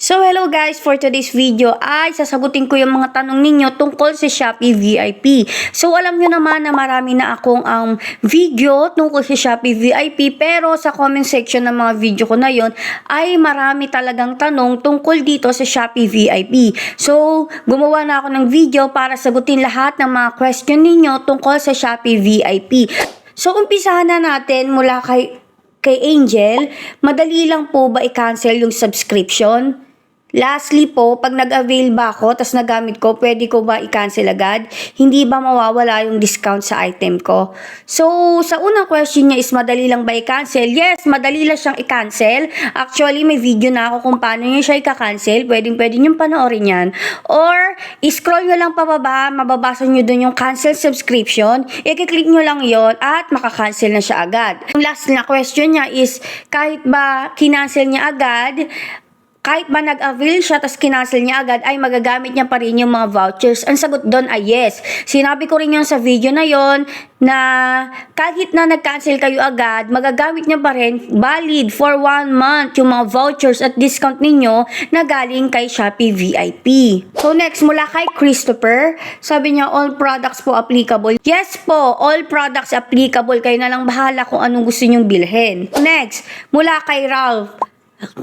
So hello guys, for today's video ay sasagutin ko yung mga tanong ninyo tungkol sa Shopee VIP. So alam nyo naman na marami na akong video tungkol sa Shopee VIP, pero sa comment section ng mga video ko na yon ay marami talagang tanong tungkol dito sa Shopee VIP. So gumawa na ako ng video para sagutin lahat ng mga question ninyo tungkol sa Shopee VIP. So umpisahan na natin mula kay Angel. Madali lang po ba i-cancel yung subscription? Lastly po, pag nag-avail ba ako, tas nagamit ko, pwede ko ba i-cancel agad? Hindi ba mawawala yung discount sa item ko? So, sa unang question niya is madali lang ba i-cancel? Yes, madali lang siyang i-cancel. Actually, may video na ako kung paano niya siya i-cancel. Pwede niyong panoorin yan. Or, scroll nyo lang pababa, mababasa nyo dun yung cancel subscription. I-click nyo lang yon at makakancel na siya agad. Yung last na question niya is, kahit ba kinancel niya agad, kahit ba nag-avail siya tapos kinancel niya agad, ay magagamit niya pa rin yung mga vouchers? Ang sagot doon ay yes. Sinabi ko rin yun sa video na yon na kahit na nag-cancel kayo agad, magagamit niya pa rin valid for 1 month yung mga vouchers at discount ninyo na galing kay Shopee VIP. So next, mula kay Christopher, sabi niya all products po applicable. Yes po, all products applicable. Kayo na lang bahala kung anong gusto nyong bilhin. Next, mula kay Ralph,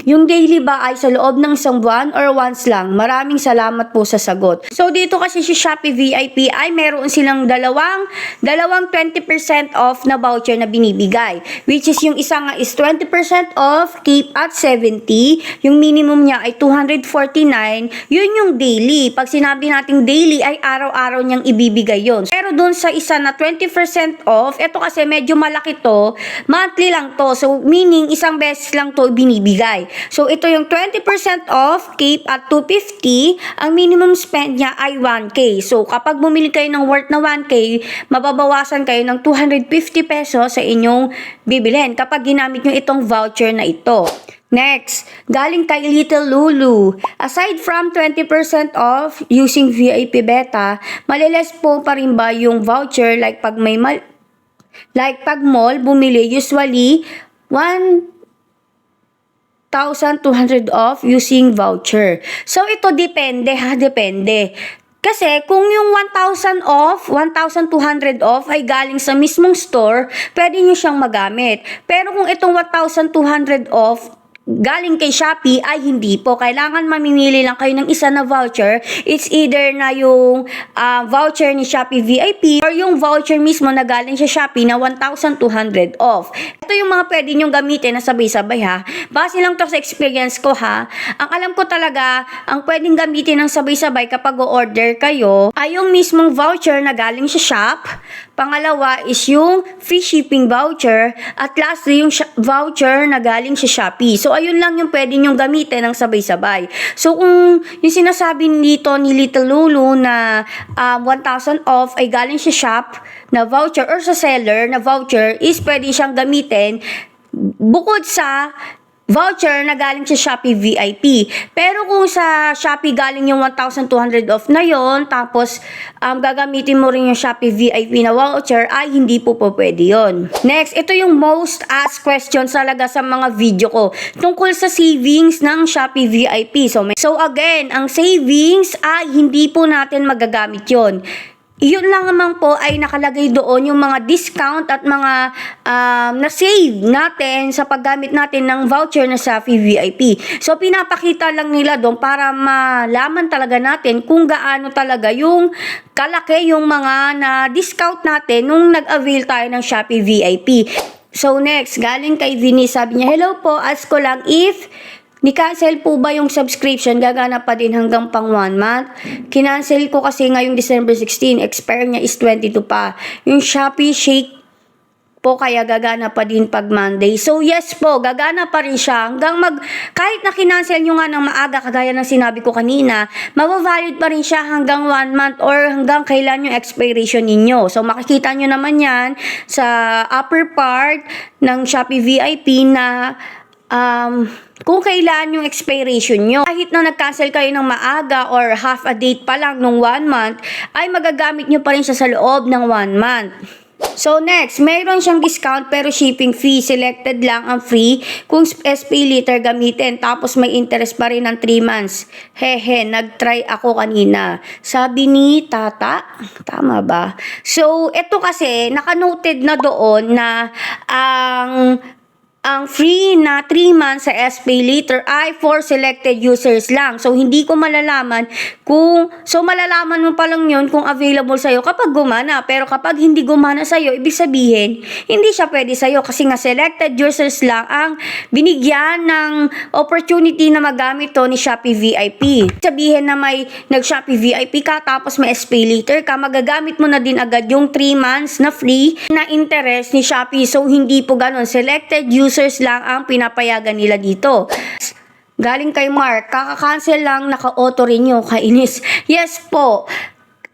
yung daily ba ay sa loob ng isang buwan or once lang? Maraming salamat po sa sagot. So dito kasi si Shopee VIP ay meron silang dalawang 20% off na voucher na binibigay. Which is yung isa nga is 20% off, keep at 70. Yung minimum niya ay 249. Yun yung daily. Pag sinabi nating daily ay araw-araw niyang ibibigay yun. Pero dun sa isa na 20% off, ito kasi medyo malaki to, monthly lang to. So meaning isang beses lang to binibigay. So, ito yung 20% off, keep at 250. Ang minimum spend niya ay 1K. So, kapag bumili kayo ng worth na 1K, mababawasan kayo ng 250 pesos sa inyong bibilhin kapag ginamit nyo itong voucher na ito. Next, galing kay Little Lulu. Aside from 20% off using VIP Beta, maliles po pa rin ba yung voucher like pag mall, bumili usually 1,200 off using voucher. So, ito depende ha, depende. Kasi kung yung 1,000 off, 1,200 off ay galing sa mismong store, pwede nyo siyang magamit. Pero kung itong 1,200 off, galing kay Shopee ay hindi po. Kailangan mamimili lang kayo ng isa na voucher. It's either na yung voucher ni Shopee VIP or yung voucher mismo na galing sa Shopee na 1,200 off. Ito yung mga pwede nyong gamitin na sabay-sabay ha. Base lang to sa experience ko ha. Ang alam ko talaga, ang pwedeng gamitin ng sabay-sabay kapag o-order kayo ay yung mismong voucher na galing sa shop. Pangalawa is yung free shipping voucher. At lastly, yung voucher na galing sa Shopee. So, ayun lang yung pwede nyong gamitin ng sabay-sabay. So, kung yung sinasabi dito ni Little Lulu na 1,000 off ay galing sa shop na voucher or sa seller na voucher, is pwede siyang gamitin bukod sa voucher na galing sa Shopee VIP. Pero kung sa Shopee galing yung 1,200 off na yon, tapos gagamitin mo rin yung Shopee VIP na voucher, ay hindi po pwede yon. Next, ito yung most asked questions talaga sa mga video ko tungkol sa savings ng Shopee VIP. So again, ang savings ay hindi po natin magagamit yon. Yun lang naman po ay nakalagay doon yung mga discount at mga na-save natin sa paggamit natin ng voucher na sa VIP. So, pinapakita lang nila doon para malaman talaga natin kung gaano talaga yung kalaki yung mga na-discount natin nung nag-avail tayo ng Shopee VIP. So, next, galing kay Vinny, sabi niya, hello po, ask ko lang if ni-cancel po ba yung subscription, gagana pa din hanggang pang 1 month? Kinancel ko kasi ngayong December 16, expire niya is 22 pa. Yung Shopee Shake po kaya gagana pa din pag Monday. So yes po, gagana pa rin siya hanggang kahit na kinancel nyo nga ng maaga, kagaya ng sinabi ko kanina, mabavalid pa rin siya hanggang 1 month or hanggang kailan yung expiration ninyo. So makikita nyo naman yan sa upper part ng Shopee VIP na kung kailan yung expiration nyo. Kahit na nag-cancel kayo ng maaga or half a date pa lang nung 1 month, ay magagamit nyo pa rin siya sa loob ng 1 month. So next, mayroon siyang discount pero shipping fee. Selected lang ang free kung SPay later gamitin. Tapos may interest pa rin ng 3 months. Hehe, nag-try ako kanina. Sabi ni Tata. Tama ba? So, ito kasi, naka-noted na doon na ang free na 3 months sa SPay later ay for selected users lang. So, hindi ko malalaman malalaman mo pa lang yun kung available sa'yo kapag gumana. Pero kapag hindi gumana sa'yo, ibig sabihin, hindi siya pwede sa'yo kasi nga selected users lang ang binigyan ng opportunity na magamit to ni Shopee VIP. Sabihin na may nag-Shopee VIP ka tapos may SPay later ka, magagamit mo na din agad yung 3 months na free na interest ni Shopee. So, hindi po ganun. Selected users lang ang pinapayagan nila dito. Galing kay Mark, kaka-cancel lang, naka-auto renew, kainis. Yes po,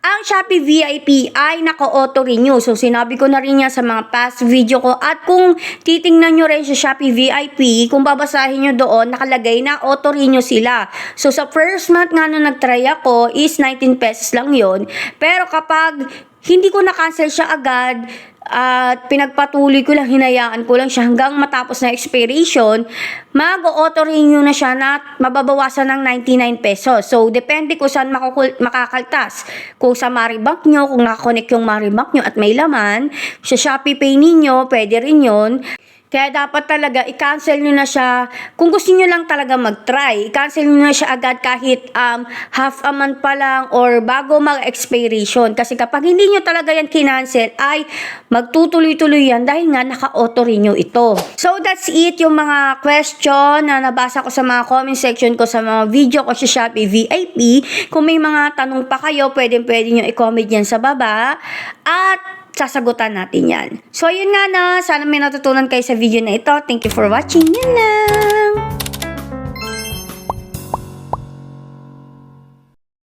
ang Shopee VIP ay naka-auto renew. So, sinabi ko na rin yan sa mga past video ko. At kung titingnan nyo rin sa Shopee VIP, kung babasahin nyo doon, nakalagay na auto renew sila. So, sa first month nga nung nag-try ako is 19 pesos lang yon. Pero kapag hindi ko na-cancel siya agad, at pinagpatuloy ko lang, hinayaan ko lang siya hanggang matapos na expiration, mag-auto renew na siya na mababawasan ng 99 pesos. So, depende kung saan makakaltas. Kung sa Maribank nyo, kung nakakonect yung Maribank nyo at may laman, sa Shopee Pay ninyo, pwede rin yun. Kaya dapat talaga i-cancel nyo na siya. Kung gusto nyo lang talaga mag-try, i-cancel nyo na siya agad kahit half a month pa lang or bago mag-expiration. Kasi kapag hindi nyo talaga yan kinancel, ay magtutuloy-tuloy yan dahil nga naka-auto renew ito. So that's it, yung mga question na nabasa ko sa mga comment section ko sa mga video ko sa Shopee VIP. Kung may mga tanong pa kayo, pwede nyo i-comment yan sa baba. At sasagutan natin yan. So, yun nga na. Sana may natutunan kayo sa video na ito. Thank you for watching. Yun na.